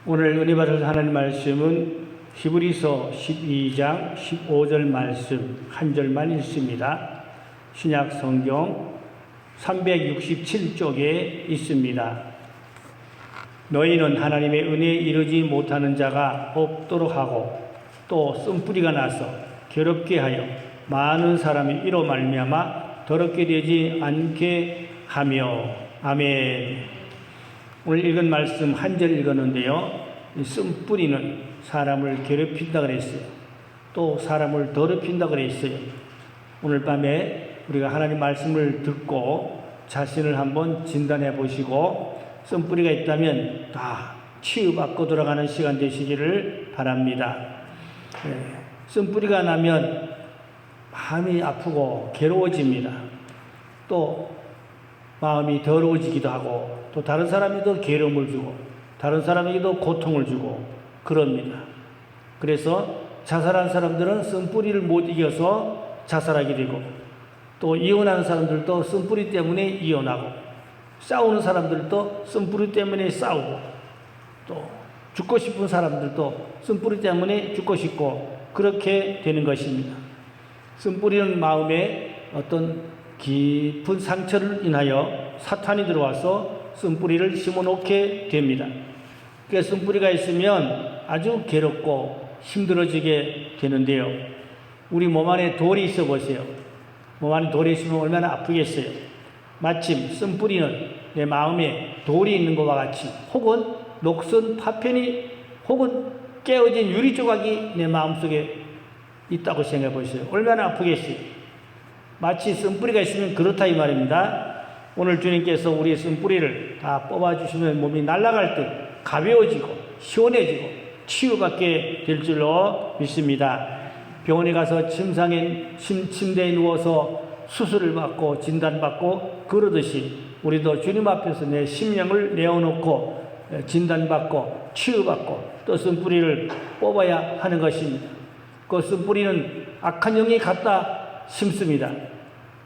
오늘 은혜 받을 하나님 말씀은 히브리서 12장 15절 말씀 한 절만 읽습니다. 신약 성경 367쪽에 있습니다. 너희는 하나님의 은혜에 이르지 못하는 자가 없도록 하고 또 쓴뿌리가 나서 괴롭게 하여 많은 사람이 이로 말미암아 더럽게 되지 않게 하며. 아멘. 오늘 읽은 말씀 한 절 읽었는데요. 쓴뿌리는 사람을 괴롭힌다 그랬어요. 또 사람을 더럽힌다 그랬어요. 오늘 밤에 우리가 하나님 말씀을 듣고 자신을 한번 진단해 보시고 쓴뿌리가 있다면 다 치유받고 돌아가는 시간 되시기를 바랍니다. 쓴뿌리가 나면 마음이 아프고 괴로워집니다. 또 마음이 더러워지기도 하고 또 다른 사람에도 괴로움을 주고 다른 사람에게도 고통을 주고 그럽니다. 그래서 자살한 사람들은 쓴뿌리를 못 이겨서 자살하게 되고 또 이혼하는 사람들도 쓴뿌리 때문에 이혼하고 싸우는 사람들도 쓴뿌리 때문에 싸우고 또 죽고 싶은 사람들도 쓴뿌리 때문에 죽고 싶고 그렇게 되는 것입니다. 쓴뿌리는 마음에 어떤 깊은 상처를 인하여 사탄이 들어와서 쓴뿌리를 심어놓게 됩니다. 그래서 쓴뿌리가 있으면 아주 괴롭고 힘들어지게 되는데요. 우리 몸 안에 돌이 있어 보세요. 몸 안에 돌이 있으면 얼마나 아프겠어요. 마침 쓴뿌리는 내 마음에 돌이 있는 것과 같이 혹은 녹슨 파편이 혹은 깨어진 유리 조각이 내 마음속에 있다고 생각해 보세요. 얼마나 아프겠어요. 마치 쓴뿌리가 있으면 그렇다 이 말입니다. 오늘 주님께서 우리의 쓴뿌리를 다 뽑아주시면 몸이 날아갈 때 가벼워지고 시원해지고 치유받게 될 줄로 믿습니다. 병원에 가서 침대에 누워서 수술을 받고 진단받고 그러듯이 우리도 주님 앞에서 내 심령을 내어놓고 진단받고 치유받고 또 쓴뿌리를 뽑아야 하는 것입니다. 그 쓴뿌리는 악한 영이 갖다 심습니다.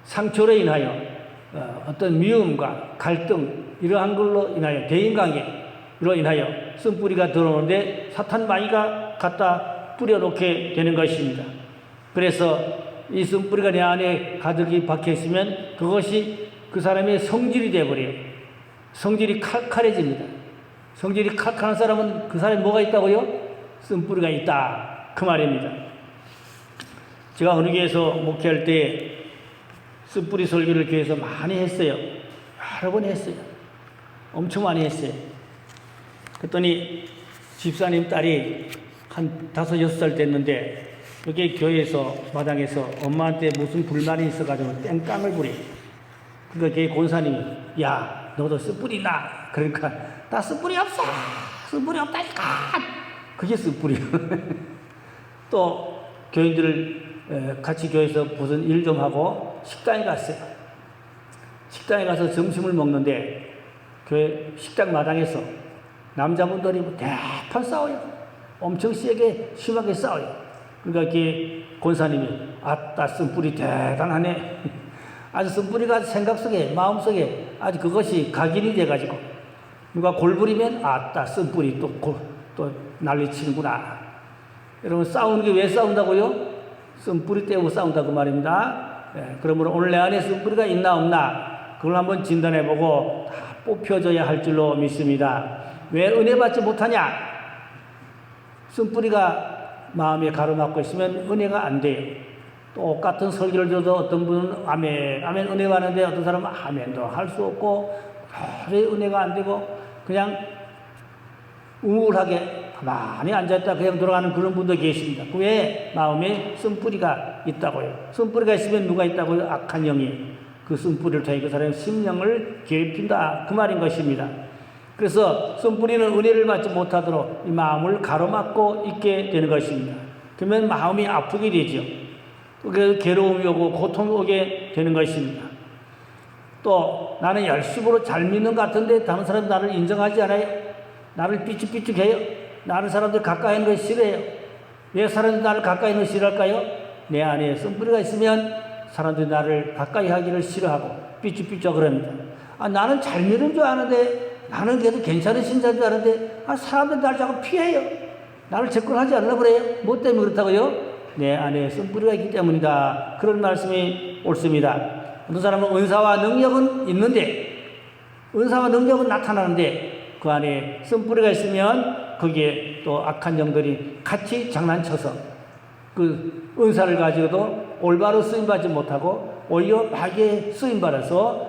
상처로 인하여 어떤 미움과 갈등 이러한 걸로 인하여 대인관계로 인하여 쓴뿌리가 들어오는데 사탄 마귀가 갖다 뿌려놓게 되는 것입니다. 그래서 이 쓴뿌리가 내 안에 가득히 박혀있으면 그것이 그 사람의 성질이 되어버려요. 성질이 칼칼해집니다. 성질이 칼칼한 사람은 그 사람이 뭐가 있다고요? 쓴뿌리가 있다 그 말입니다. 제가 어느 교회에서 목회할 때 쓴뿌리 설교를 교회에서 많이 했어요. 여러 번 했어요. 엄청 많이 했어요. 그랬더니 집사님 딸이 한 5, 6살 됐는데 여기 교회에서 마당에서 엄마한테 무슨 불만이 있어가지고 땡깡을 부려. 그러니까 교회 권사님이 야 너도 쓴뿌리 있나? 그러니까 나 쓴뿌리 없어. 쓴뿌리 없다니까. 그게 쓴뿌리야. 또 교인들을 같이 교회에서 무슨 일 좀 하고 식당에 갔어요. 식당에 가서 점심을 먹는데 교회 식당 마당에서 남자분들이 대판 싸워요. 엄청 세게 심하게 싸워요. 그러니까 그 권사님이 아따 쓴뿌리 대단하네. 아주 쓴뿌리가 생각 속에 마음 속에 아주 그것이 각인이 돼가지고 누가 골부리면 아따 쓴뿌리 또 난리치는구나. 여러분 싸우는 게 왜 싸운다고요? 쓴뿌리 떼고 싸운다고 말입니다. 그러므로 오늘 내 안에 쓴뿌리가 있나 없나 그걸 한번 진단해보고 다 뽑혀져야 할 줄로 믿습니다. 왜 은혜 받지 못하냐? 쓴뿌리가 마음에 가로막고 있으면 은혜가 안 돼요. 똑같은 설교를 줘도 어떤 분은 아멘, 아멘 은혜 받는데 어떤 사람은 아멘도 할 수 없고 도저히 은혜가 안 되고 그냥 우울하게 가만히 앉아있다 그냥 돌아가는 그런 분도 계십니다. 그 외에 마음에 쓴뿌리가 있다고요. 쓴뿌리가 있으면 누가 있다고요? 악한 영이 그 쓴뿌리를 통해 그 사람의 심령을 괴롭힌다 그 말인 것입니다. 그래서 쓴뿌리는 은혜를 받지 못하도록 이 마음을 가로막고 있게 되는 것입니다. 그러면 마음이 아프게 되죠. 그래서 괴로움이 오고 고통이 오게 되는 것입니다. 또 나는 열심으로 잘 믿는 것 같은데 다른 사람이 나를 인정하지 않아요. 나를 삐죽삐죽해요. 나를 사람들 가까이 있는 걸 싫어해요. 왜 사람들이 나를 가까이 있는 걸 싫어할까요? 내 안에 쓴뿌리가 있으면 사람들이 나를 가까이 하기를 싫어하고 삐죽삐죽 그럽니다. 나는 잘 믿는 줄 아는데 나는 그래도 괜찮은 신자인 줄 아는데 사람들 나를 자꾸 피해요. 나를 접근하지 않으려고 그래요. 뭐 때문에 그렇다고요? 내 안에 쓴뿌리가 있기 때문이다. 그런 말씀이 옳습니다. 어떤 사람은 은사와 능력은 있는데, 은사와 능력은 나타나는데 그 안에 쓴뿌리가 있으면 거기에 또 악한 영들이 같이 장난쳐서 그 은사를 가지고도 올바로 쓰임받지 못하고 오히려 마귀에 쓰임받아서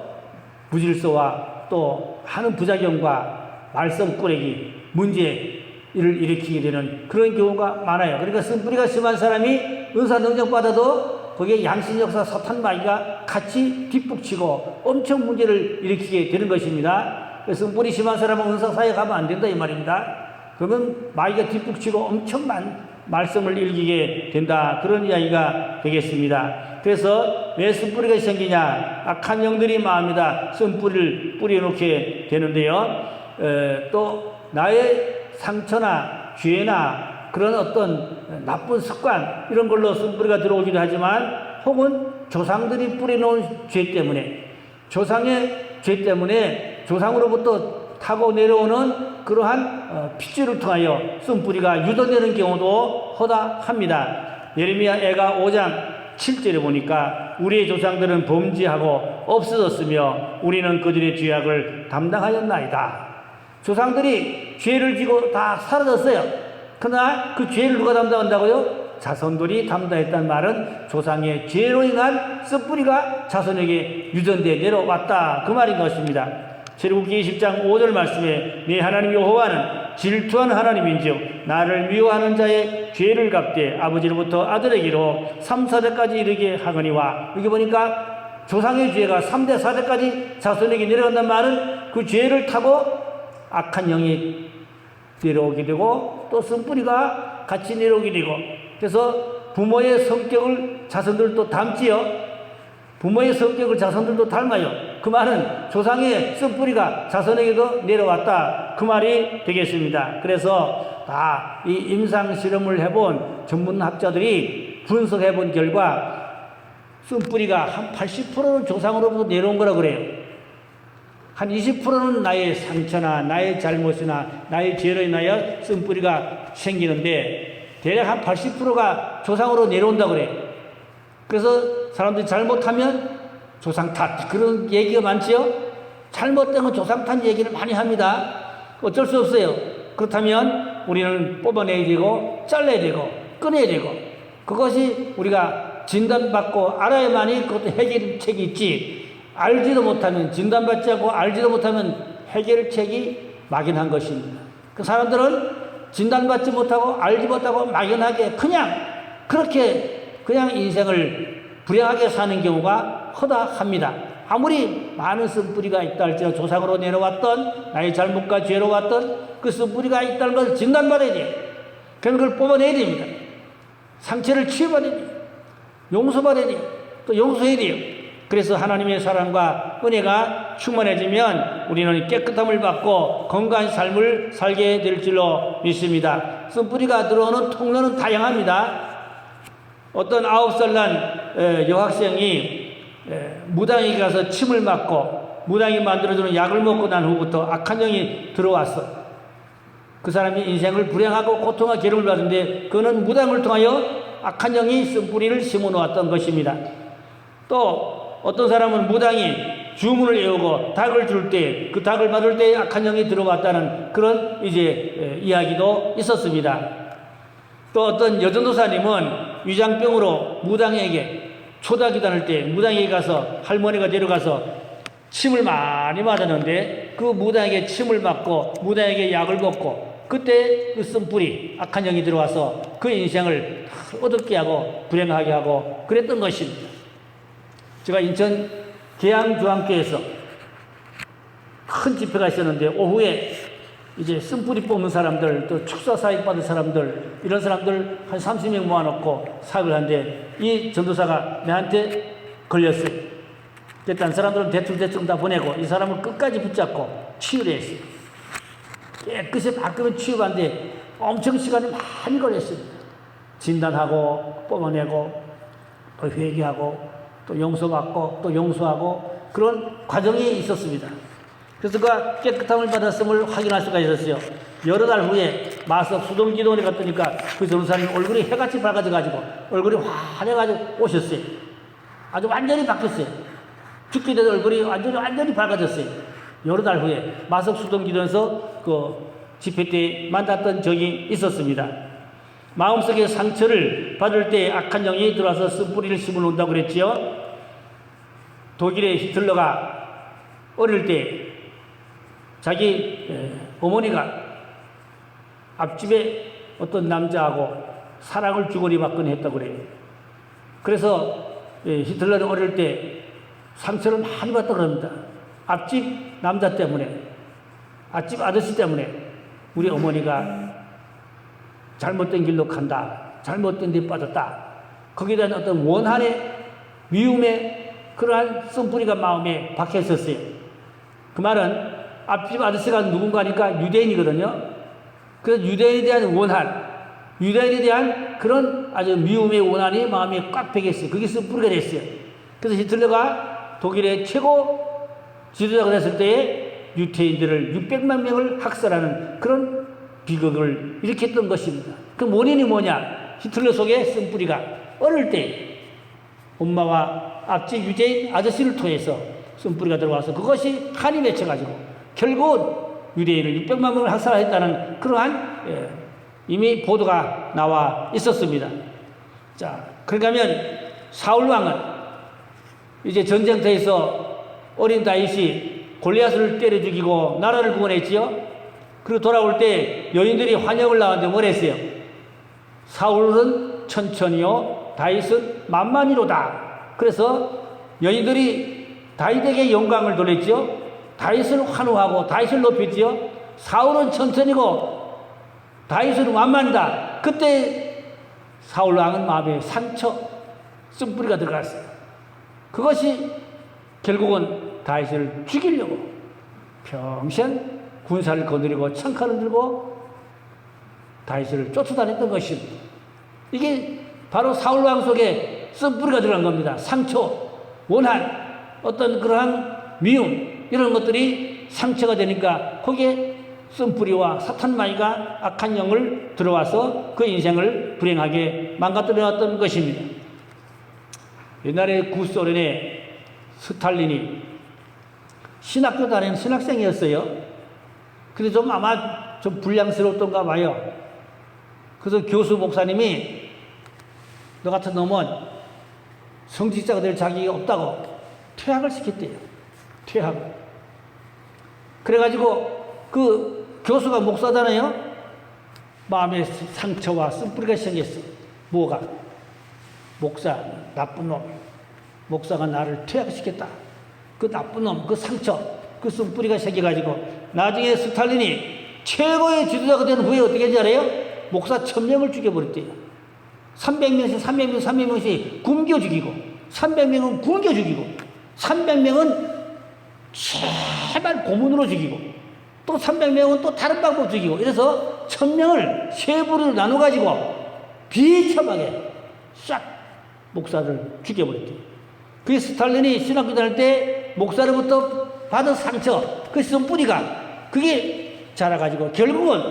무질서와 또 하는 부작용과 말썽꾸러기, 문제를 일으키게 되는 그런 경우가 많아요. 그러니까 쓴뿌리가 심한 사람이 은사 능력 받아도 거기에 양심역사 사탄 마귀가 같이 뒷북치고 엄청 문제를 일으키게 되는 것입니다. 그래서 쓴뿌리 심한 사람은 은사 사이에 가면 안 된다 이 말입니다. 그러면 마귀가 뒷북치고 엄청 말썽을 일으키게 된다. 그런 이야기가 되겠습니다. 그래서 왜 쓴뿌리가 생기냐? 악한 영들이 마음에다 쓴뿌리를 뿌려놓게 되는데요. 또 나의 상처나 죄나 그런 어떤 나쁜 습관 이런 걸로 쓴뿌리가 들어오기도 하지만 혹은 조상들이 뿌려놓은 죄 때문에 조상의 죄 때문에 조상으로부터 타고 내려오는 그러한 핏줄을 통하여 쓴뿌리가 유도되는 경우도 허다합니다. 예레미야 애가 5장 7절에 보니까 우리의 조상들은 범죄하고 없어졌으며 우리는 그들의 죄악을 담당하였나이다. 조상들이 죄를 지고 다 사라졌어요. 그러나 그 죄를 누가 담당한다고요? 자손들이 담당했다는 말은 조상의 죄로 인한 쓴뿌리가 자손에게 유전되어 내려왔다. 그 말인 것입니다. 출애굽기 20장 5절 말씀에 네 하나님 여호와는 질투한 하나님인즉 나를 미워하는 자의 죄를 갚되 아버지로부터 아들에게로 3, 4대까지 이르게 하거니와 여기 보니까 조상의 죄가 3대, 4대까지 자손에게 내려간다는 말은 그 죄를 타고 악한 영이 내려오게 되고 또 쓴뿌리가 같이 내려오게 되고 그래서 부모의 성격을 자손들도 닮지요. 부모의 성격을 자손들도 닮아요. 그 말은 조상의 쓴뿌리가 자손에게도 내려왔다. 그 말이 되겠습니다. 그래서 다 이 임상 실험을 해본 전문학자들이 분석해 본 결과 쓴뿌리가 한 80%는 조상으로부터 내려온 거라고 그래요. 한 20%는 나의 상처나 나의 잘못이나 나의 죄로 인하여 쓴뿌리가 생기는데 대략 한 80%가 조상으로 내려온다고 그래요. 그래서 사람들이 잘못하면 조상 탓 그런 얘기가 많지요. 잘못된 건 조상 탓 얘기를 많이 합니다. 어쩔 수 없어요. 그렇다면 우리는 뽑아내야 되고 잘라야 되고 끊어야 되고 그것이 우리가 진단받고 알아야만이 그것도 해결책이 있지. 알지도 못하면 진단받지 않고 알지도 못하면 해결책이 막연한 것입니다. 그 사람들은 진단받지 못하고 알지 못하고 막연하게 그렇게 인생을 불행하게 사는 경우가 허다합니다. 아무리 많은 쓴뿌리가 있다 할지라도 조상으로 내려왔던 나의 잘못과 죄로 왔던 그 쓴뿌리가 있다는 것을 진단받아야 돼요. 그런 걸 뽑아내야 됩니다. 상처를 치유받아야 돼요. 용서받아야 돼요. 또 용서해야 돼요. 그래서 하나님의 사랑과 은혜가 충만해지면 우리는 깨끗함을 받고 건강한 삶을 살게 될 줄로 믿습니다. 쓴뿌리가 들어오는 통로는 다양합니다. 어떤 9살 난 여학생이 무당에게 가서 침을 맞고 무당이 만들어주는 약을 먹고 난 후부터 악한 영이 들어왔어. 그 사람이 인생을 불행하고 고통과 괴로움을 받는데 그는 무당을 통하여 악한 영이 쓴뿌리를 심어놓았던 것입니다. 또 어떤 사람은 무당이 주문을 외우고 닭을 줄 때 그 닭을 받을 때 악한 영이 들어왔다는 그런 이야기도 있었습니다. 또 어떤 여전도사님은 위장병으로 무당에게 초다기 다닐 때 무당에게 가서 할머니가 데려가서 침을 많이 맞았는데 그 무당에게 침을 맞고 무당에게 약을 먹고 그때 그 쓴뿌리 악한 영이 들어와서 그 인생을 어둡게 하고 불행하게 하고 그랬던 것입니다. 제가 인천 계양중앙교에서 큰 집회가 있었는데 오후에 이제 쓴뿌리 뽑는 사람들 또 축사 사역 받은 사람들 이런 사람들 한 30명 모아놓고 사역을 하는데 이 전도사가 내한테 걸렸어요. 일단 사람들은 대충 다 보내고 이 사람을 끝까지 붙잡고 치유를 했어요. 깨끗이 바꾸면 치유하는데 엄청 시간이 많이 걸렸습니다. 진단하고 뽑아내고 또 회개하고 또 용서받고 또 용서하고 그런 과정이 있었습니다. 그래서 그가 깨끗함을 받았음을 확인할 수가 있었어요. 여러 달 후에 마석 수동기도원에 갔더니까 그 전사님 얼굴이 해같이 밝아져가지고 얼굴이 환해가지고 오셨어요. 아주 완전히 바뀌었어요. 죽기 전에 얼굴이 완전히 밝아졌어요. 여러 달 후에 마석 수동기도원에서 그 집회 때 만났던 적이 있었습니다. 마음속에 상처를 받을 때 악한 영이 들어와서 쓴뿌리를 심어놓는다고 그랬지요. 독일의 히틀러가 어릴 때 자기 어머니가 앞집에 어떤 남자하고 사랑을 주거니 받거니 했다고 그래요. 그래서 히틀러는 어릴 때 상처를 많이 받다고 합니다. 앞집 남자 때문에, 앞집 아저씨 때문에 우리 어머니가 잘못된 길로 간다, 잘못된 데 빠졌다, 거기에 대한 어떤 원한의 미움의 그러한 쓴뿌리가 마음에 박혀 있었어요. 그 말은 앞집 아저씨가 누군가니까 유대인이거든요. 그래서 유대인에 대한 원한, 유대인에 대한 그런 아주 미움의 원한이 마음에 꽉 배겼어요. 그게 쓴뿌리가 됐어요. 그래서 히틀러가 독일의 최고 지도자가 됐을 때에 유태인들을 600만 명을 학살하는 그런 비극을 일으켰던 것입니다. 그 원인이 뭐냐? 히틀러 속에 쓴뿌리가 어릴 때 엄마와 앞집 유대인 아저씨를 통해서 쓴뿌리가 들어와서 그것이 한이 맺혀가지고 결국은 유대인을 600만 명을 학살했다는 그러한 이미 보도가 나와 있었습니다. 자, 그러니까 하면 사울 왕은 이제 전쟁터에서 어린 다윗이 골리앗을 때려 죽이고 나라를 구원했지요. 그리고 돌아올 때 여인들이 환영을 나왔는데 뭘 했어요? 사울은 천천히요, 다윗은 만만히로다. 그래서 여인들이 다윗에게 영광을 돌렸지요. 다윗을 환호하고 다윗을 높였지요. 사울은 천천히고 다윗은 만만이다. 그때 사울 왕은 마음에 상처, 쓴뿌리가 들어갔어요. 그것이 결국은 다윗을 죽이려고 평생 군사를 거느리고 창칼을 들고 다윗을 쫓아다녔던 것입니다. 이게 바로 사울 왕 속에 쓴뿌리가 들어간 겁니다. 상처, 원한, 어떤 그러한 미움, 이런 것들이 상처가 되니까 거기에 쓴뿌리와 사탄마귀가 악한 영을 들어와서 그 인생을 불행하게 망가뜨려놨던 것입니다. 옛날에 구소련의 스탈린이 신학교 다니는 신학생이었어요. 근데 좀 아마 좀 불량스러웠던가 봐요. 그래서 교수 목사님이 너 같은 놈은 성직자가 될 자격이 없다고 퇴학을 시켰대요. 퇴학. 그래가지고 그 교수가 목사잖아요. 마음에 상처와 쓴뿌리가 생겼어. 뭐가? 목사, 나쁜 놈. 목사가 나를 퇴학시켰다. 그 나쁜 놈, 그 상처, 그 쓴뿌리가 생겨가지고 나중에 스탈린이 최고의 지도자가 된 후에 어떻게 했는지 알아요? 목사 1000명을 죽여버렸대요. 300명씩 굶겨 죽이고 300명은 굶겨 죽이고 300명은 제발 고문으로 죽이고 또 300명은 또 다른 방법 죽이고 이래서 1000명을 세 부류로 나눠가지고 비참하게 싹 목사를 죽여버렸대요. 그 스탈린이 신학교 다닐 때 목사로부터 받은 상처, 그 쓴뿌리가 그게 자라가지고 결국은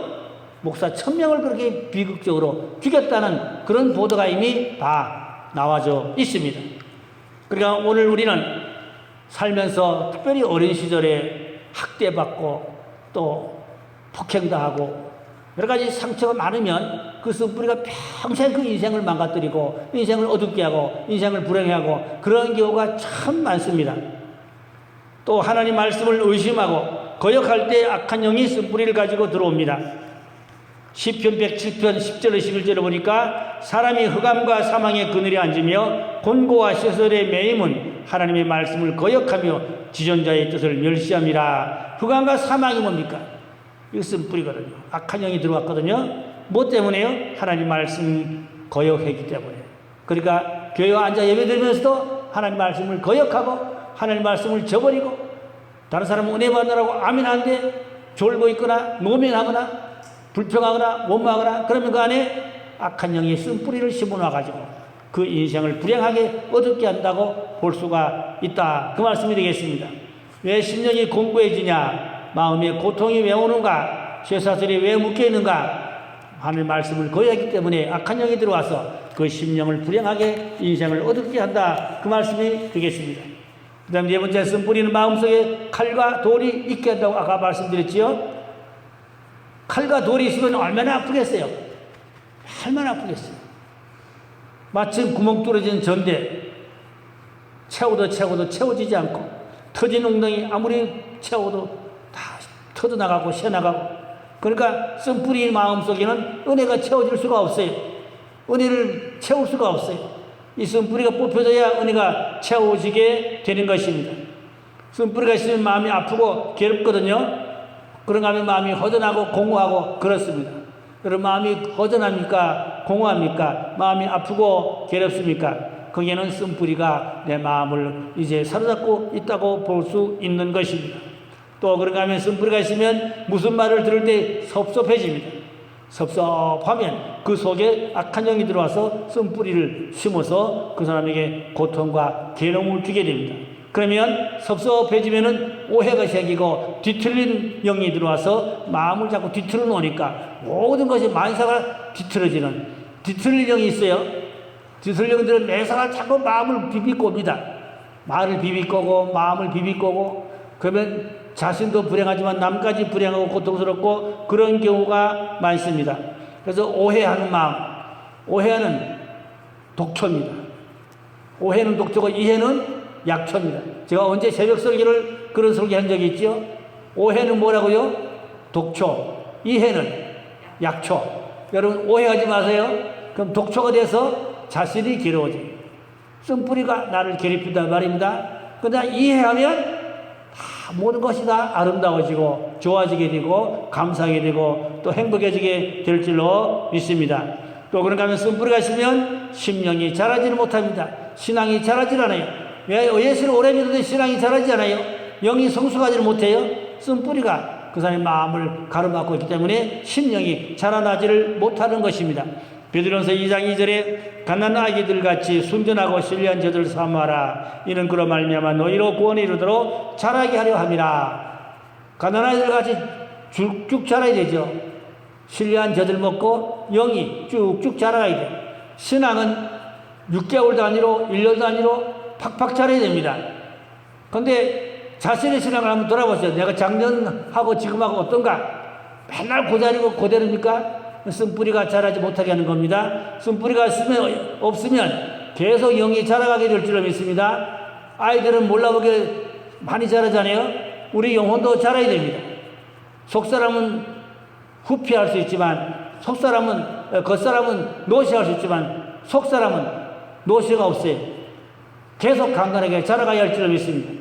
목사 1000명을 그렇게 비극적으로 죽였다는 그런 보도가 이미 다 나와져 있습니다. 그러니까 오늘 우리는 살면서 특별히 어린 시절에 학대받고 또 폭행당하고 여러 가지 상처가 많으면 그 쓴뿌리가 평생 그 인생을 망가뜨리고 인생을 어둡게 하고 인생을 불행해 하고 그런 경우가 참 많습니다. 또 하나님 말씀을 의심하고 거역할 때 악한 영이 쓴뿌리를 가지고 들어옵니다. 시편 107편 10절 11절을 보니까 사람이 흑암과 사망의 그늘에 앉으며 곤고와 쇠설에 매임은 하나님의 말씀을 거역하며 지존자의 뜻을 멸시함이라. 흑암과 사망이 뭡니까? 이거 쓴뿌리거든요. 악한 영이 들어왔거든요. 뭐 때문에요? 하나님 말씀 거역했기 때문에. 그러니까 교회에 앉아 예배드리면서도 하나님 말씀을 거역하고 하나님 말씀을 저버리고 다른 사람은 은혜 받느라고 아멘 하는데 졸고 있거나 노면하거나 불평하거나 원망하거나 그러면 그 안에 악한 영이 쓴뿌리를 심어놔가지고 그 인생을 불행하게 어둡게 한다고 볼 수가 있다. 그 말씀이 되겠습니다. 왜 심령이 공고해지냐? 마음에 고통이 왜 오는가? 쇠사슬이 왜 묶여있는가? 하는 말씀을 거역하기 때문에 악한 영이 들어와서 그 심령을 불행하게 인생을 어둡게 한다. 그 말씀이 되겠습니다. 그 다음 네 번째, 쓴뿌리는 마음속에 칼과 돌이 있게 한다고 아까 말씀드렸지요. 칼과 돌이 있으면 얼마나 아프겠어요? 얼마나 아프겠어요? 마침 구멍 뚫어진 전대 채워도 채워지지 않고 터진 웅덩이 아무리 채워도 다 터져나가고 새나가고, 그러니까 쓴뿌리 마음속에는 은혜가 채워질 수가 없어요. 은혜를 채울 수가 없어요. 이 쓴뿌리가 뽑혀져야 은혜가 채워지게 되는 것입니다. 쓴뿌리가 있으면 마음이 아프고 괴롭거든요. 그런가 하면 마음이 허전하고 공허하고 그렇습니다. 여러분, 마음이 허전합니까? 공허합니까? 마음이 아프고 괴롭습니까? 거기에는 쓴뿌리가 내 마음을 이제 사로잡고 있다고 볼 수 있는 것입니다. 또 그런가 하면 쓴뿌리가 있으면 무슨 말을 들을 때 섭섭해집니다. 섭섭하면 그 속에 악한 영이 들어와서 쓴뿌리를 심어서 그 사람에게 고통과 괴로움을 주게 됩니다. 그러면 섭섭해지면은 오해가 생기고 뒤틀린 영이 들어와서 마음을 자꾸 뒤틀어 놓으니까 모든 것이 만사가 뒤틀린 영이 있어요. 뒤틀린 영들은 매사가 자꾸 마음을 비비꼬입니다. 말을 비비꼬고 마음을 비비꼬고, 그러면 자신도 불행하지만 남까지 불행하고 고통스럽고 그런 경우가 많습니다. 그래서 오해하는 마음, 오해는 독초입니다. 오해는 독초고 이해는 약초입니다. 제가 언제 새벽 설교를 그런 설교한 적이 있죠? 오해는 뭐라고요? 독초, 이해는 약초. 여러분, 오해하지 마세요. 그럼 독초가 돼서 자신이 괴로워져요. 쓴뿌리가 나를 괴롭힌단 말입니다. 그러나 이해하면 모든 것이 다 아름다워지고 좋아지게 되고 감사하게 되고 또 행복해지게 될 줄로 믿습니다. 또 그런가 하면 쓴뿌리가 있으면 심령이 자라지는 못합니다. 신앙이 자라지 않아요. 왜 예수를 오래 믿는데 신앙이 자라지 않아요? 영이 성숙하지를 못해요. 쓴뿌리가 그 사람의 마음을 가로막고 있기 때문에 심령이 자라나지를 못하는 것입니다. 베드로전서 2장 2절에 갓난 아기들 같이 순전하고 신령한 저들 삼아라. 이는 그로 말미암아 너희로 구원에 이르도록 자라게 하려 함이라. 갓난 아이들 같이 쭉쭉 자라야 되죠. 신령한 젖을 먹고 영이 쭉쭉 자라야 돼요. 신앙은 6개월 단위로 1년 단위로 팍팍 자라야 됩니다. 그런데 자신의 신앙을 한번 돌아보세요. 내가 작년하고 지금하고 어떤가? 맨날 고자리고 고대로입니까? 쓴뿌리가 자라지 못하게 하는 겁니다. 쓴뿌리가 없으면 계속 영이 자라가게 될 줄로 믿습니다. 아이들은 몰라보게 많이 자라잖아요. 우리 영혼도 자라야 됩니다. 속사람은 후피할 수 있지만 겉사람은 노시할 수 있지만 속사람은 노시가 없어요. 계속 강건하게 자라가야 할 줄로 믿습니다.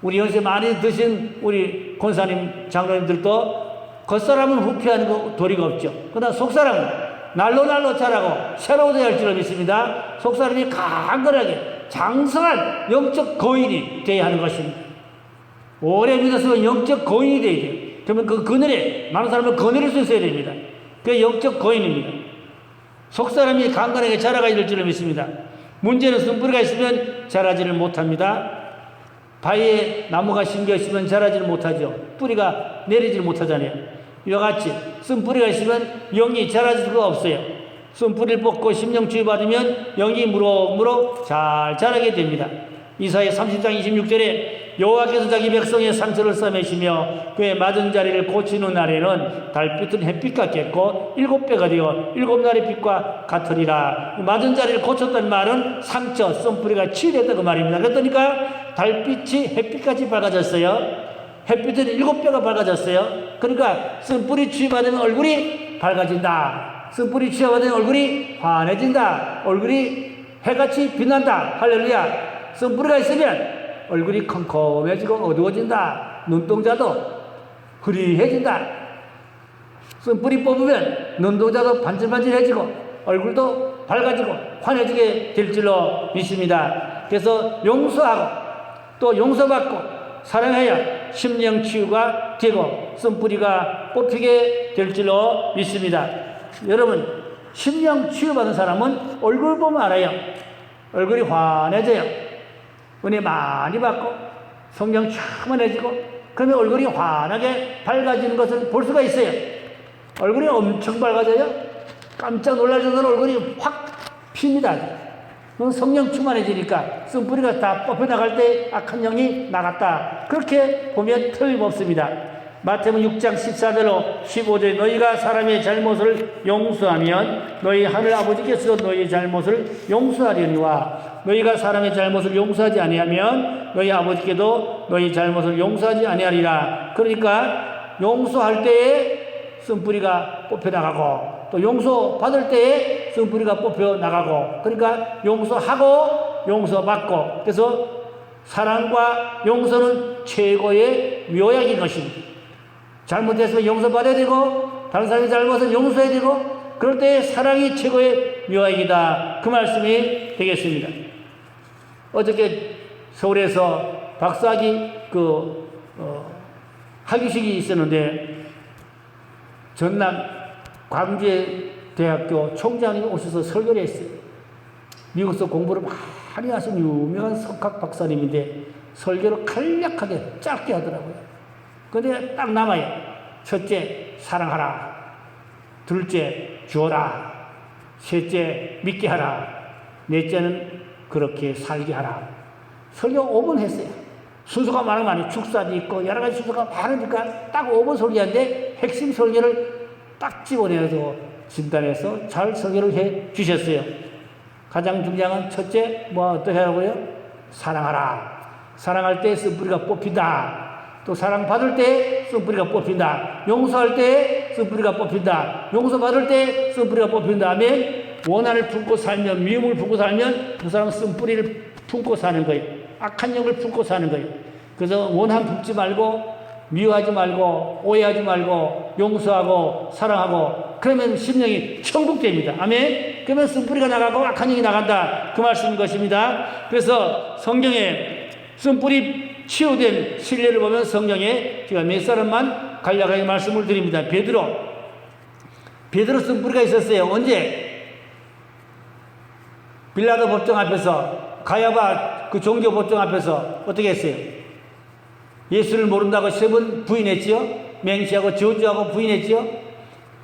우리 연세 많이 드신 우리 권사님 장로님들도 겉사람은 후피하는 거 도리가 없죠. 그러나 속사람은 날로 자라고 새로워져야 할 줄로 믿습니다. 속사람이 강건하게 장성한 영적 거인이 되어야 하는 것입니다. 오래 믿었으면 영적 거인이 되어야 돼요. 그러면 그 그늘에 많은 사람은 거느릴 수 있어야 됩니다. 그게 영적 거인입니다. 속사람이 강건하게 자라가야 될 줄로 믿습니다. 문제는 쓴뿌리가 있으면 자라지를 못합니다. 바위에 나무가 심겨 있으면 자라지를 못하죠. 뿌리가 내리지를 못하잖아요. 이와 같이 쓴뿌리가 있으면 영이 자라질 수가 없어요. 쓴뿌리를 뽑고 심령 치유받으면 영이 무럭무럭 잘 자라게 됩니다. 이사야 30장 26절에 여호와께서 자기 백성의 상처를 싸매시며 그의 맞은 자리를 고치는 날에는 달빛은 햇빛 같겠고 7배가 되어 7날의 빛과 같으리라. 맞은 자리를 고쳤다는 말은 상처, 쓴뿌리가 치유됐다고 말입니다. 그러니까 달빛이 햇빛같이 밝아졌어요. 햇빛은 7배가 밝아졌어요. 그러니까 쓴뿌리 치유받으면 얼굴이 밝아진다. 쓴뿌리 치유받으면 얼굴이 환해진다. 얼굴이 해같이 빛난다. 할렐루야. 쓴뿌리가 있으면 얼굴이 컴컴해지고 어두워진다. 눈동자도 흐리해진다. 쓴뿌리 뽑으면 눈동자도 반질반질해지고 얼굴도 밝아지고 환해지게 될 줄로 믿습니다. 그래서 용서하고 또 용서받고 사랑해야 심령 치유가 되고 쓴뿌리가 뽑히게 될 줄로 믿습니다. 여러분, 심령 치유받은 사람은 얼굴 보면 알아요. 얼굴이 환해져요. 은혜 많이 받고 성령 충만해지고 그러면 얼굴이 환하게 밝아지는 것을 볼 수가 있어요. 얼굴이 엄청 밝아져요. 깜짝 놀랄 정도로 얼굴이 확 핍니다. 성령 충만해지니까 쓴뿌리가 다 뽑혀나갈 때 악한 영이 나갔다. 그렇게 보면 틀림없습니다. 마태복음 6장 14절로 15절에 너희가 사람의 잘못을 용서하면 너희 하늘 아버지께서도 너희의 잘못을 용서하려니와 너희가 사람의 잘못을 용서하지 아니하면 너희 아버지께도 너희 잘못을 용서하지 아니하리라. 그러니까 용서할 때에 쓴뿌리가 뽑혀나가고 또 용서받을 때에 쓴뿌리가 뽑혀나가고 그러니까 용서하고 용서받고 그래서 사랑과 용서는 최고의 묘약인 것입니다. 잘못했으면 용서받아야 되고 다른 사람의 잘못은 용서해야 되고 그럴 때 사랑이 최고의 묘약이다. 그 말씀이 되겠습니다. 어저께 서울에서 박사학위 학위식이 있었는데 전남 광주대학교 총장님이 오셔서 설교를 했어요. 미국에서 공부를 많이 하신 유명한 석학 박사님인데 설교를 간략하게 짧게 하더라고요. 근데 딱 남아요. 첫째, 사랑하라. 둘째, 주어라. 셋째, 믿게 하라. 넷째는 그렇게 살게 하라. 설교 5분 했어요. 순서가 많으면 축사도 있고 여러 가지 순서가 많으니까 딱 5분 설교하는데 핵심 설교를 딱 집어내서 진단해서 잘 설교를 해 주셨어요. 가장 중요한 첫째, 어떻게 하라고요? 사랑하라. 사랑할 때 쓴뿌리가 뽑힌다. 또 사랑받을 때 쓴뿌리가 뽑힌다. 용서할 때 쓴뿌리가 뽑힌다. 용서받을 때 쓴뿌리가 뽑힌다 하면 원한을 품고 살면 미움을 품고 살면 그 사람은 쓴뿌리를 품고 사는 거예요. 악한 영을 품고 사는 거예요. 그래서 원한 품지 말고 미워하지 말고 오해하지 말고 용서하고 사랑하고 그러면 심령이 천국됩니다. 아멘. 그러면 쓴뿌리가 나가고 악한 영이 나간다. 그 말씀인 것입니다. 그래서 성경에 쓴뿌리 치유된 신뢰를 보면 성경에 제가 몇 사람만 간략하게 말씀을 드립니다. 베드로 쓴뿌리가 있었어요. 언제? 빌라도 법정 앞에서 가야바 그 종교 법정 앞에서 어떻게 했어요? 예수를 모른다고 3번 부인했지요. 맹시하고 저주하고 부인했지요.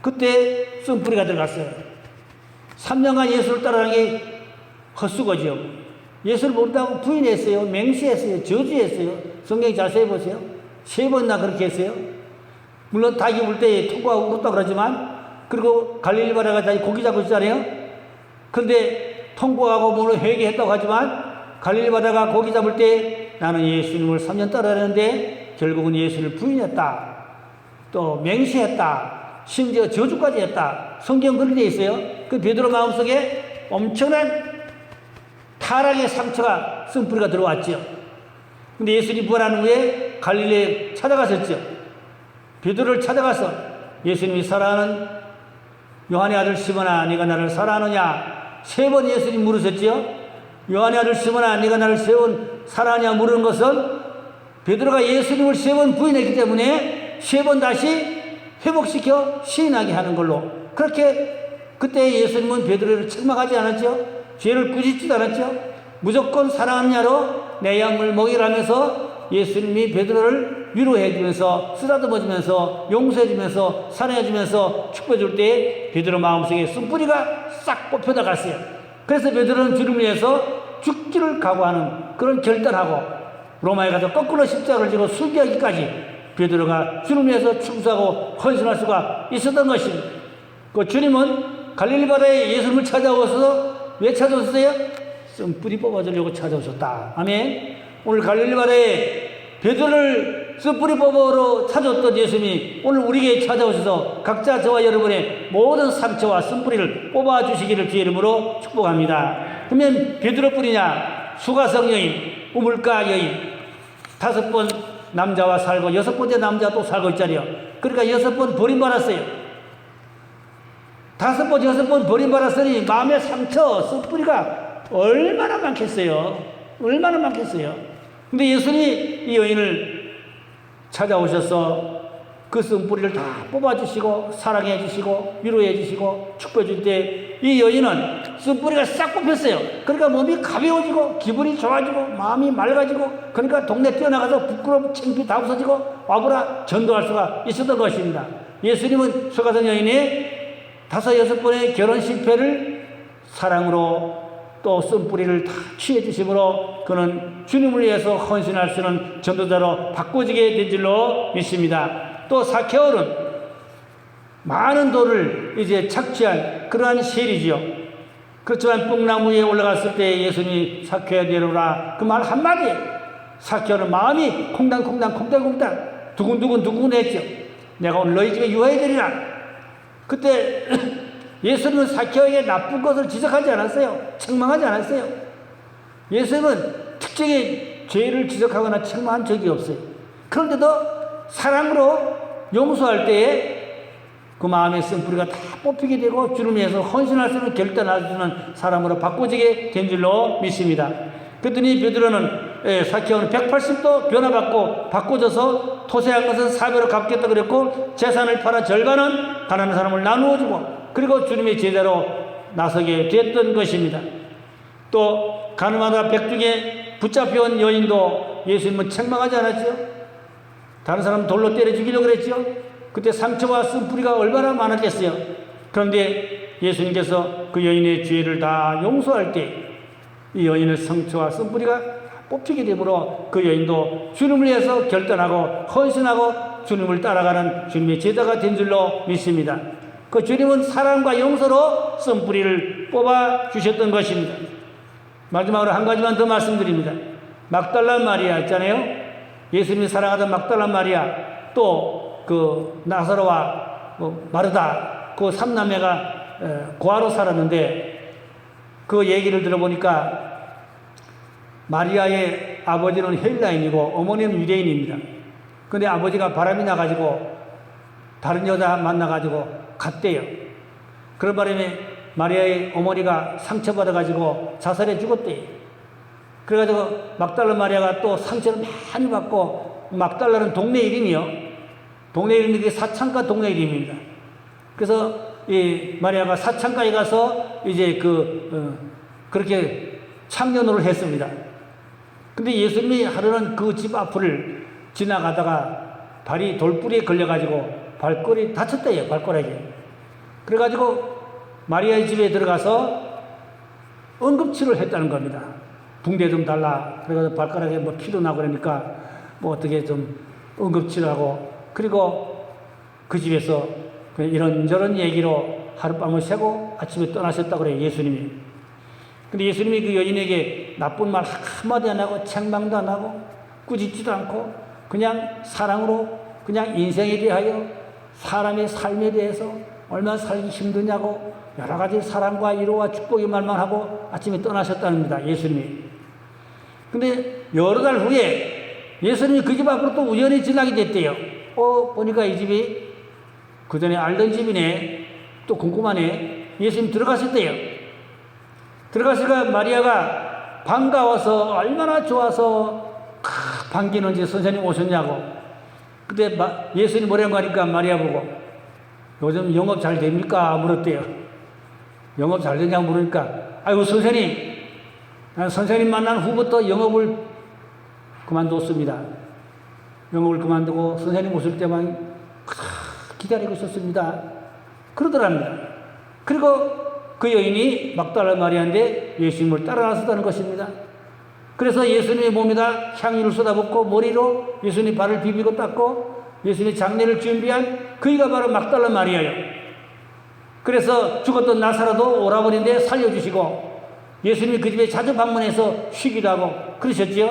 그때 쓴뿌리가 들어갔어요. 3년간 예수를 따라가는 게 헛수고지요. 예수를 모른다고 부인했어요. 맹시했어요. 저주했어요. 성경 자세히 보세요. 3번이나 그렇게 했어요. 물론 닭이 울 때 통과하고 울었다 그러지만 그리고 갈릴리 바다가 다 고기 잡고 있잖아요. 그런데 통과하고 물론 회개했다고 하지만 갈릴리 바다가 고기 잡을 때 나는 예수님을 3년 따라다녔는데 결국은 예수를 부인했다. 또 맹시했다. 심지어 저주까지 했다. 성경 그렇게 되어 있어요. 그 베드로 마음속에 엄청난 타락의 상처가 쓴뿌리가 들어왔죠. 근데 예수님이 부활한 후에 갈릴리에 찾아가셨죠. 베드로를 찾아가서 예수님이 사랑하는 요한의 아들 시몬아 네가 나를 사랑하느냐 3번 예수님 물으셨지요. 요한의 아들 시몬아 네가 나를 사랑하냐 물은 것은 베드로가 예수님을 3번 부인했기 때문에 3번 다시 회복시켜 시인하게 하는 걸로 그렇게 그때 예수님은 베드로를 책망하지 않았죠. 죄를 꾸짖지도 않았죠. 무조건 사랑하느냐로 내 양을 먹이라면서 예수님이 베드로를 위로해 주면서 쓰다듬어주면서 용서해 주면서 사랑해 주면서 축복해 줄 때 베드로 마음속에 쓴뿌리가 싹 뽑혀나갔어요. 그래서 베드로는 주를 위해서 죽기를 각오하는 그런 결단하고 로마에 가서 거꾸로 십자가를 지고 순교하기까지 베드로가 주를 위해서 충성하고 헌신할 수가 있었던 것입니다. 그 주님은 갈릴리 바다에 예수님을 찾아오셔서 왜 찾아오셨어요? 쓴뿌리 뽑아주려고 찾아오셨다. 아멘. 오늘 갈릴리 바다에 베드로를 쓴뿌리 뽑으러 찾아왔던 예수님이 오늘 우리에게 찾아오셔서 각자 저와 여러분의 모든 상처와 쓴뿌리를 뽑아주시기를 주의 이름으로 축복합니다. 그러면 베드로 뿌리냐? 수가성 여인, 우물가 여인 5번 남자와 살고 6번째 남자와 또 살고 있잖아요. 그러니까 6번 버림받았어요. 5번, 6번 버림받았으니 마음의 상처, 쓴뿌리가 얼마나 많겠어요. 얼마나 많겠어요. 근데 예수님이 이 여인을 찾아오셔서 그 쓴뿌리를 다 뽑아주시고 사랑해 주시고 위로해 주시고 축복해 줄 때 이 여인은 쓴뿌리가 싹 뽑혔어요. 그러니까 몸이 가벼워지고 기분이 좋아지고 마음이 맑아지고 그러니까 동네 뛰어나가서 부끄러움 창피 다 없어지고 와보라 전도할 수가 있었던 것입니다. 예수님은 소가성 여인의 5-6번의 결혼 실패를 사랑으로 또 쓴뿌리를 다 취해 주심으로 그는 주님을 위해서 헌신할 수 있는 전도자로 바꿔지게 된 줄로 믿습니다. 또 사케오는 많은 돌을 이제 착취한 그러한 세리지요. 그렇지만 뽕나무 위에 올라갔을 때 예수님이 사케오야 내려오라 그 말 한마디에 사케오는 마음이 콩당콩당 두근두근했죠. 내가 오늘 너희 집에 유하해드리라. 그때 예수님은 사케오에게 나쁜 것을 지적하지 않았어요. 책망하지 않았어요. 예수님은 특정의 죄를 지적하거나 책망한 적이 없어요. 그런데도 사랑으로 용서할 때에 그 마음의 쓴뿌리가 다 뽑히게 되고 주님 위해서 헌신할 수 있는 결단할 수 있는 사람으로 바꿔지게 된 줄로 믿습니다. 그랬더니 베드로는 사케오는 180도 변화받고 바꿔져서 토세한 것은 사배로 갚겠다 그랬고 재산을 팔아 절반은 가난한 사람을 나누어 주고 그리고 주님의 제자로 나서게 됐던 것입니다. 또 가늠하다 백중에 붙잡혀온 여인도 예수님은 책망하지 않았죠. 다른 사람 돌로 때려 죽이려고 그랬죠. 그때 상처와 쓴뿌리가 얼마나 많았겠어요. 그런데 예수님께서 그 여인의 죄를 다 용서할 때 이 여인의 상처와 쓴뿌리가 뽑히게 되므로 그 여인도 주님을 위해서 결단하고 헌신하고 주님을 따라가는 주님의 제자가 된 줄로 믿습니다. 그 주님은 사랑과 용서로 쓴뿌리를 뽑아 주셨던 것입니다. 마지막으로 한 가지만 더 말씀드립니다. 막달라 마리아 있잖아요. 예수님이 사랑하던 막달라 마리아 또 그 나사로와 마르다 그 3남매가 고아로 살았는데 그 얘기를 들어보니까 마리아의 아버지는 헬라인이고 어머니는 유대인입니다. 그런데 아버지가 바람이 나가지고 다른 여자 만나가지고 갔대요. 그런 바람에 마리아의 어머니가 상처받아가지고 자살해 죽었대요. 그래가지고 막달라 마리아가 또 상처를 많이 받고 막달라는 동네 이름이요. 동네 이름이 그게 사창가 동네 이름입니다. 그래서 이 마리아가 사창가에 가서 이제 그렇게 참견을 했습니다. 근데 예수님이 하루는 그 집 앞을 지나가다가 발이 돌뿌리에 걸려가지고 발걸이 다쳤대요. 발가락에. 그래가지고 마리아의 집에 들어가서 응급치료를 했다는 겁니다. 붕대 좀 달라. 그래가지고 발가락에 뭐 피도 나고 그러니까 뭐 어떻게 좀 응급치료하고 그리고 그 집에서 이런저런 얘기로 하룻밤을 새고 아침에 떠나셨다고 그래요. 예수님이. 근데 예수님이 그 여인에게 나쁜 말 한마디 안 하고 책망도 안 하고 꾸짖지도 않고 그냥 사랑으로 그냥 인생에 대하여 사람의 삶에 대해서 얼마나 살기 힘드냐고 여러 가지 사랑과 위로와 축복의 말만 하고 아침에 떠나셨답니다. 예수님이. 근데 여러 달 후에 예수님이 그 집 앞으로 또 우연히 지나게 됐대요. 보니까 이 집이 그 전에 알던 집이네. 또 궁금하네. 예수님 들어가셨대요. 들어가시니까 마리아가 반가워서 얼마나 좋아서 반기는지 선생님 오셨냐고. 그때 예수님 뭐라고 하니까 마리아 보고 요즘 영업 잘 됩니까? 물었대요. 영업 잘 되냐고 물으니까 아이고 선생님, 난 선생님 만난 후부터 영업을 그만뒀습니다. 영업을 그만두고 선생님 오실 때만 기다리고 있었습니다. 그러더랍니다. 그리고 그 여인이 막달라 마리아인데 예수님을 따라 나섰다는 것입니다. 그래서 예수님의 몸에다 향유를 쏟아붓고 머리로 예수님 발을 비비고 닦고 예수님의 장례를 준비한 그이가 바로 막달라 마리아예요. 그래서 죽었던 나사로도 오라버니인데 살려주시고 예수님이 그 집에 자주 방문해서 쉬기도 하고 그러셨지요.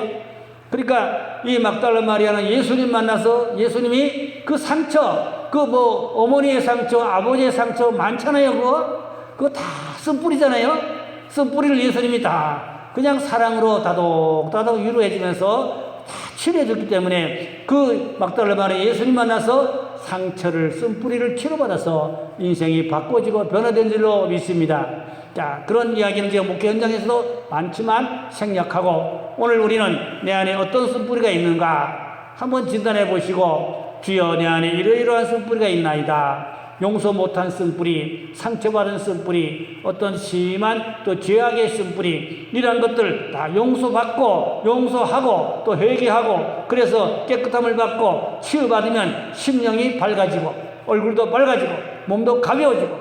그러니까 이 막달라 마리아는 예수님 만나서 예수님이 그 상처, 그 뭐 어머니의 상처, 아버지의 상처 많잖아요. 그거 다 쓴뿌리잖아요. 쓴뿌리를 예수님이 다 그냥 사랑으로 다독다독 위로해주면서 다 치료해줬기 때문에 그 막달라 마리아 예수님 만나서 상처를 쓴뿌리를 치료받아서 인생이 바꿔지고 변화된 줄로 믿습니다. 자, 그런 이야기는 제가 목회 현장에서도 많지만 생략하고 오늘 우리는 내 안에 어떤 쓴뿌리가 있는가 한번 진단해 보시고 주여 내 안에 이러이러한 쓴뿌리가 있나이다. 용서 못한 쓴뿌리, 상처받은 쓴뿌리, 어떤 심한 또 죄악의 쓴뿌리, 이러한 것들 다 용서받고 용서하고 또 회개하고 그래서 깨끗함을 받고 치유받으면 심령이 밝아지고 얼굴도 밝아지고 몸도 가벼워지고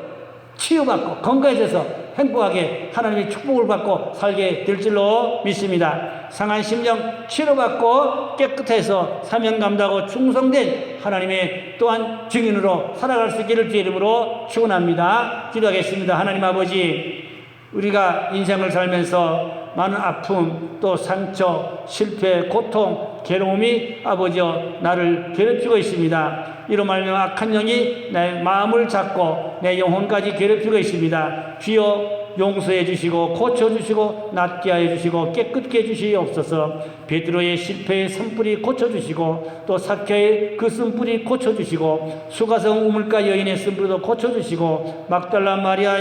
치유받고 건강해져서 행복하게 하나님의 축복을 받고 살게 될 줄로 믿습니다. 상한 심령 치료받고 깨끗해서 사명 감당하고 충성된 하나님의 또한 증인으로 살아갈 수 있기를 주의 이름으로 축원합니다. 기도하겠습니다. 하나님 아버지, 우리가 인생을 살면서 많은 아픔, 또 상처, 실패, 고통, 괴로움이 아버지여 나를 괴롭히고 있습니다. 이로 말미암아 악한 영이 내 마음을 잡고 내 영혼까지 괴롭히고 있습니다. 주여 용서해 주시고 고쳐주시고 낫게 하여 주시고 깨끗게 해 주시옵소서. 베드로의 실패의 쓴뿌리 고쳐주시고 또 사케의 그 쓴뿌리 고쳐주시고 수가성 우물가 여인의 쓴뿌리도 고쳐주시고 막달라 마리아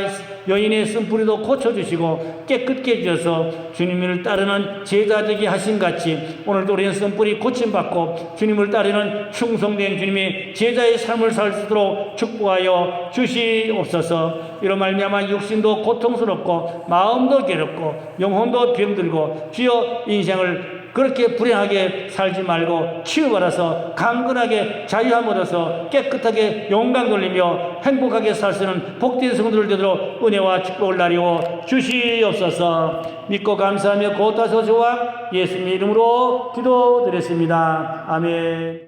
여인의 쓴뿌리도 고쳐주시고 깨끗게 해주셔서 주님을 따르는 제자 되게 하신 같이 오늘도 우리는 쓴뿌리 고침받고 주님을 따르는 충성된 주님의 제자의 삶을 살 수 있도록 축복하여 주시옵소서. 이로 말미암아 육신도 고통스럽고 마음도 괴롭고 영혼도 병들고 주여 인생을 그렇게 불행하게 살지 말고 치유받아서 강건하게 자유함 얻어서 깨끗하게 영광 돌리며 행복하게 살 수 있는 복된 성도들 되도록 은혜와 축복을 나리워 주시옵소서. 믿고 감사하며 고타소서와 예수님의 이름으로 기도드렸습니다. 아멘.